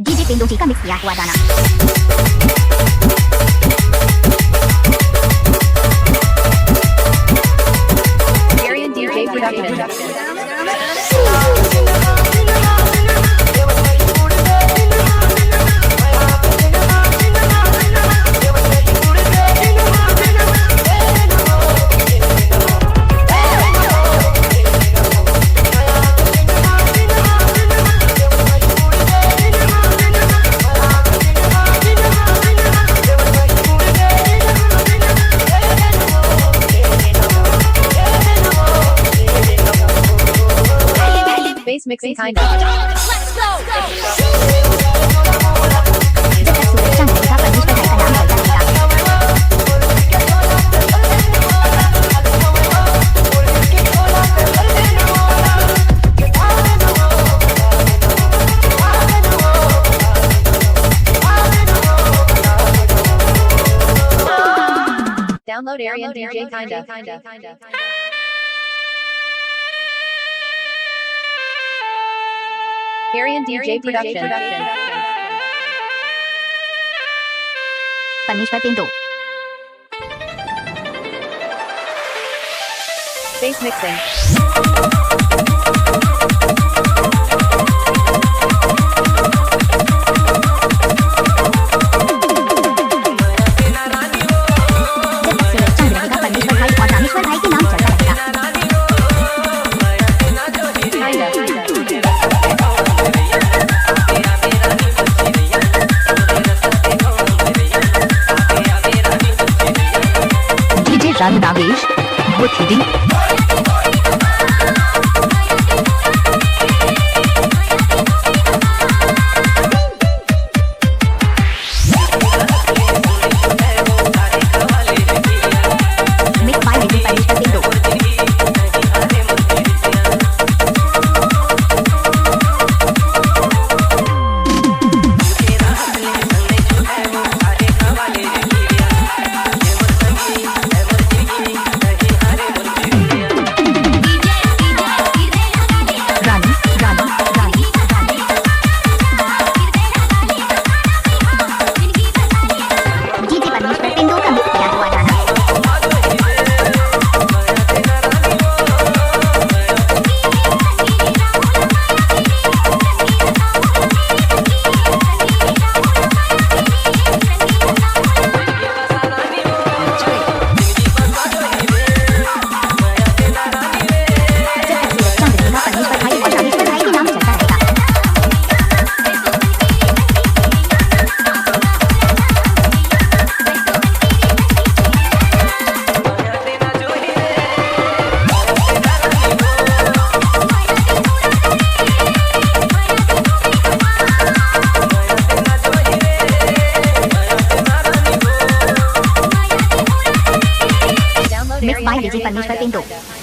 DJ पिंडू जी का mix किया हुआ गाना। Arian DJ Production. Bass mixing kinda. जब तक सूरज चांद होगा परमेश्वर भाई का नाम चलता रहेगा। Download Arian DJ kinda. Arian DJ Production. परमेश्वर पिंटू। Bass mixing. जब तक सूरज चांद रहेगा परमेश्वर भाई और रामेश्वर भाई के नाम चलता रहेगा। डीजे रंग नागेश बुथिडी मिक्स बाय डीजे परमेश्वर पिंटू। रानी रानी रानी डीजे परमेश्वर पिंटू का मिक्स किया हुआ गाना। जब तक सूरज चांद रहेगा परमेश्वर भाई और रामेश्वर भाई के नाम चलता रहेगा। Download mix by Arian DJ DJ Parmeshwar kinda. Pintu.